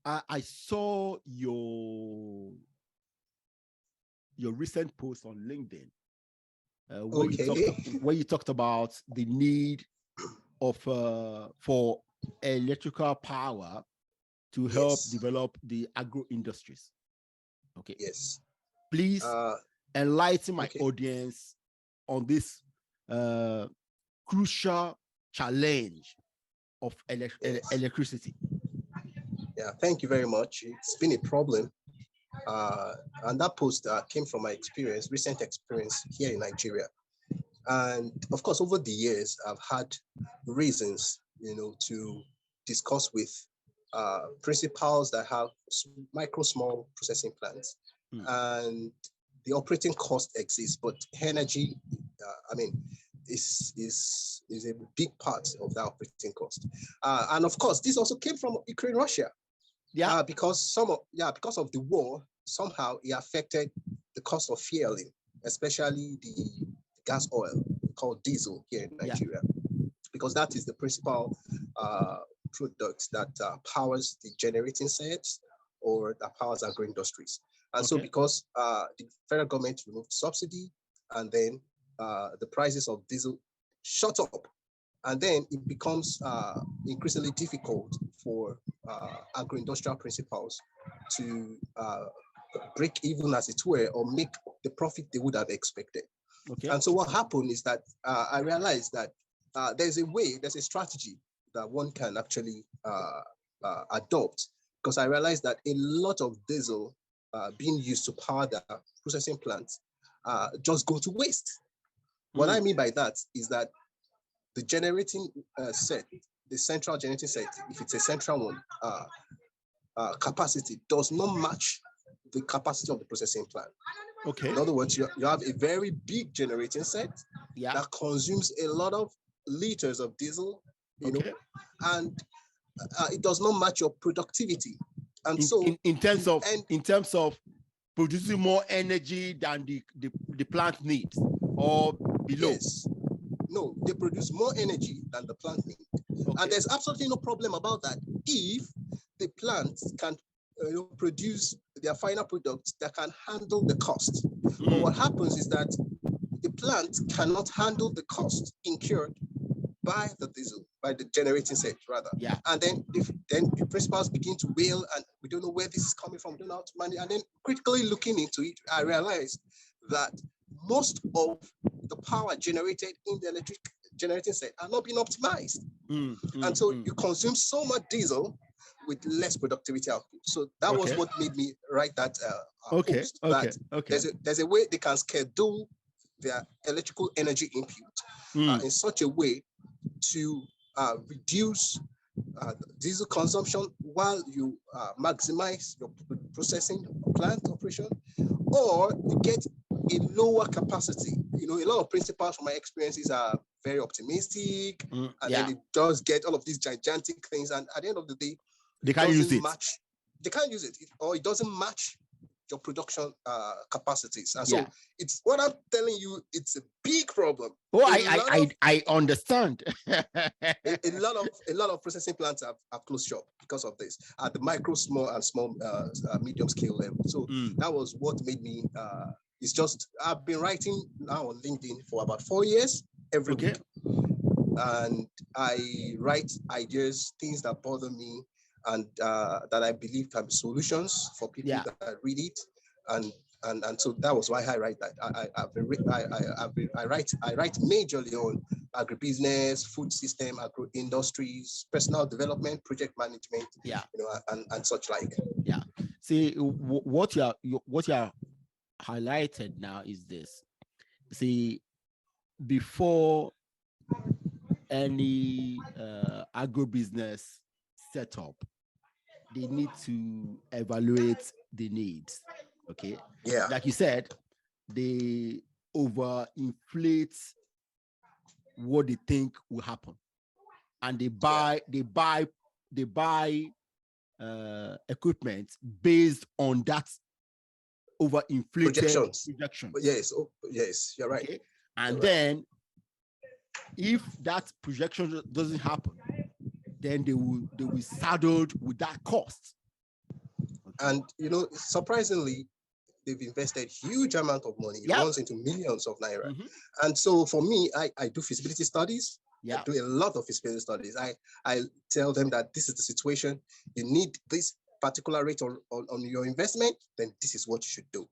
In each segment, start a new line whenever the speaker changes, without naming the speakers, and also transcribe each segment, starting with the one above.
I saw your recent post on LinkedIn,
Okay.
where you talked about the need of for electrical power to help
Yes.
develop the agro industries. Okay,
Yes.
please enlighten my
Okay.
audience on this crucial challenge of
Yes.
electricity.
Yeah. Thank you very much. It's been a problem. And that post came from my experience, recent experience here in Nigeria. And of course, over the years, I've had reasons, to discuss with principals that have small processing plants,
Mm.
and the operating cost exists, but energy, is a big part of that operating cost. And of course, this also came from Ukraine, Russia,
Yeah.
because of the war. Somehow it affected the cost of fueling, especially the gas oil called diesel here in
Yeah.
Nigeria, because that is the principal product that powers the generating sets or that powers agro industries. And so,
Okay.
because the federal government removed subsidy, and then the prices of diesel shot up, and then it becomes increasingly difficult for agro-industrial principals to break even, as it were, or make the profit they would have expected.
Okay.
And so what happened is that I realized that there's a strategy that one can actually adopt, because I realized that a lot of diesel being used to power the processing plants just go to waste. What I mean by that is that the generating set, the central generating set, if it's a central one, capacity does not match the capacity of the processing plant.
Okay.
In other words, you have a very big generating set that consumes a lot of liters of diesel, and it does not match your productivity. And
in terms of producing more energy than the plant needs, or below.
Yes. No, they produce more energy than the plant needs. Okay. And there's absolutely no problem about that if the plants can produce their final products that can handle the cost. But what happens is that the plant cannot handle the cost incurred by the diesel, by the generating set rather.
Yeah.
And then the principals begin to wail, and we don't know where this is coming from, we don't know how to manage. And then critically looking into it, I realized that most of the power generated in the electric generating set are not being optimized. And so you consume so much diesel with less productivity output. So that was what made me write that post. There's a way they can schedule their electrical energy input in such a way to reduce diesel consumption while you maximize your processing plant operation, or you get a lower capacity. A lot of principals from my experiences are very optimistic, and then it does get all of these gigantic things, and at the end of the day,
they can't use it.
They can't use it, or it doesn't match your production capacities. And so it's what I'm telling you, it's a big problem.
Oh, I understand.
a lot of processing plants have closed shop because of this at the micro, small, and small, medium scale level. So that was what made me. It's just I've been writing now on LinkedIn for about 4 years every week, and I write ideas, things that bother me, and that I believe can be solutions for people that read it, and so that was why I write that. I write majorly on agribusiness, food system, agro industries, personal development, project management, and such like.
Yeah. See, what you are highlighted now is this. See, before any agribusiness setup, they need to evaluate the needs. Okay.
Yeah.
Like you said, they overinflate what they think will happen, and they buy equipment based on that overinflated projection.
Yes, you're right. Okay?
And then if that projection doesn't happen, then they will be saddled with that cost.
And surprisingly, they've invested huge amount of money. It runs into millions of naira. And so for me, I do feasibility studies. I do a lot of feasibility studies. I tell them that this is the situation. You need this particular rate on your investment, then this is what you should do.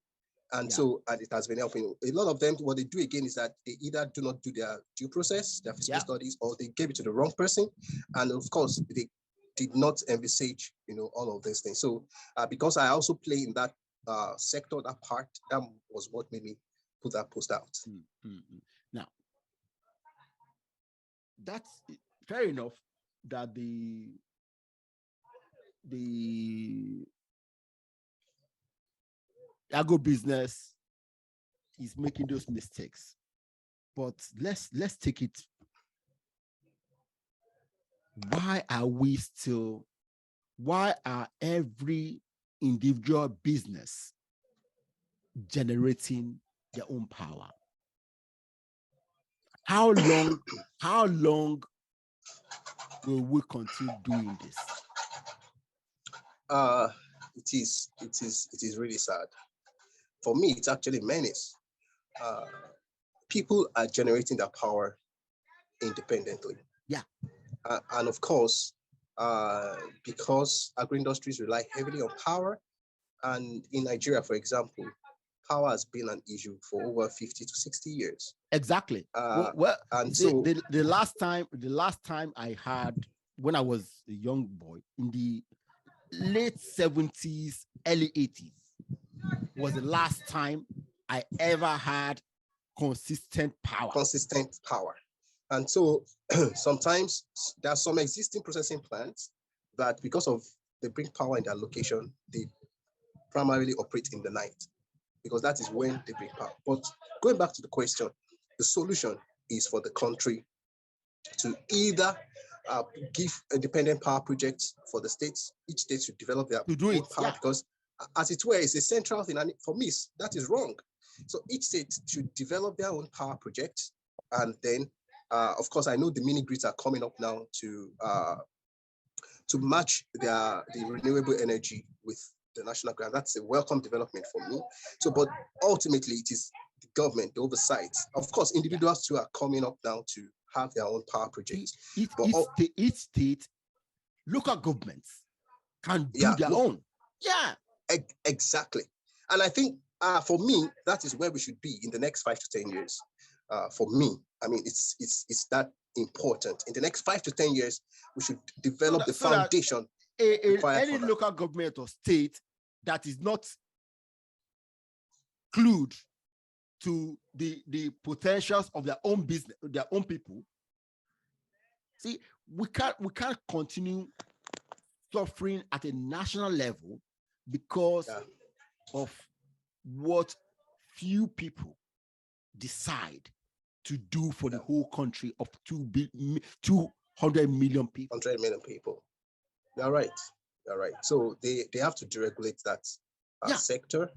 And so, and it has been helping. A lot of them, what they do again is that they either do not do their due process, their feasibility studies, or they gave it to the wrong person. And of course, they did not envisage, all of these things. So because I also play in that sector, that part, that was what made me put that post out.
Now, that's fair enough that the agribusiness is making those mistakes, but let's take it. Why are every individual business generating their own power? How long will we continue doing this?
It is really sad. For me, it's actually menace. People are generating their power independently. And of course, because agri-industries rely heavily on power, and in Nigeria, for example, power has been an issue for over 50 to 60 years.
Exactly. And so the last time I had, when I was a young boy, in the late 70s, early 80s, was the last time I ever had consistent power.
And so sometimes there are some existing processing plants that, because of they bring power in their location, they primarily operate in the night, because that is when they bring power. But going back to the question, the solution is for the country to either give independent power projects for the states. Each state should develop their own power, because as it were, it's a central thing. And for me, that is wrong. So each state should develop their own power projects. And then, of course, I know the mini grids are coming up now to match the renewable energy with the national grid. That's a welcome development for me. So, but ultimately, it is the government, the oversight. Of course, individuals too are coming up now to have their own power projects.
Each state, local governments can do their own.
Exactly. And I think for me, that is where we should be in the next 5 to 10 years. For me, I mean, it's that important. In the next 5 to 10 years, we should develop the foundation.
Any local government or state that is not clued to the potentials of their own business, their own people. See, we can't continue suffering at a national level because of what few people decide to do for the whole country of 200 million people.
100 million people. You're right. So they have to deregulate that sector,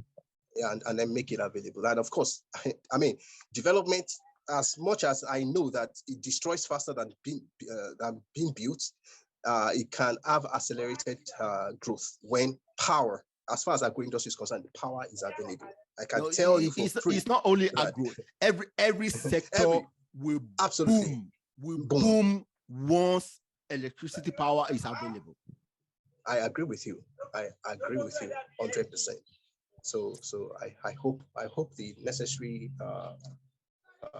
and then make it available. And of course, I mean, development, as much as I know that it destroys faster than being built, it can have accelerated growth when power, as far as agri-industry is concerned, the power is available. I can tell you for free.
It's not only agro. Every sector will boom once electricity power is available.
I agree with you. 100%. So I hope the necessary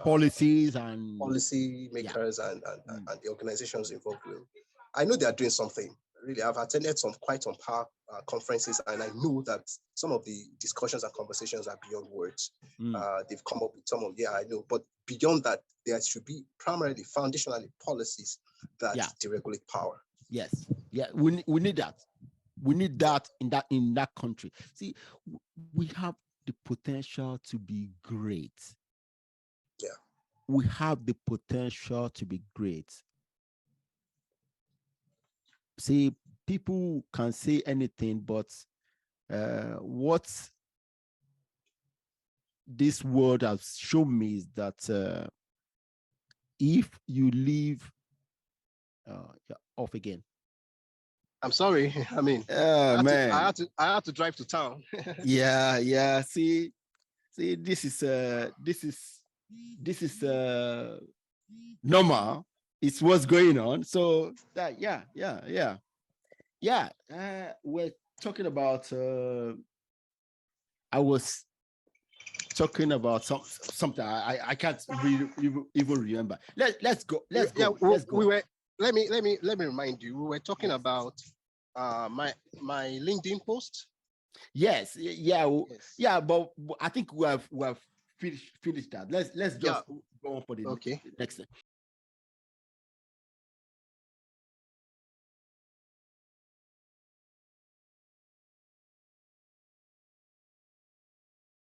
policies and
policy makers and the organizations involved will. I know they are doing something. Really, I've attended quite some power conferences, and I know that some of the discussions and conversations are beyond words. They've come up with some of, I know, but beyond that, there should be primarily foundationally policies that deregulate power.
Yes, we need that. We need that in that country. See, we have the potential to be great.
Yeah,
we have the potential to be great. See, people can say anything, but what this world has shown me is that if you leave off again,
I'm sorry. I mean,
Man.
I had to drive to town.
Yeah. See, this is normal. It's what's going on. So that, yeah. We're talking about. I was talking about something I can't even remember. Let's go. Let's go. Let's go.
We were. Let me remind you. We were talking about my LinkedIn post.
Yes.
Yes.
Yeah. But I think we have finished that. Let's just go on for the next thing.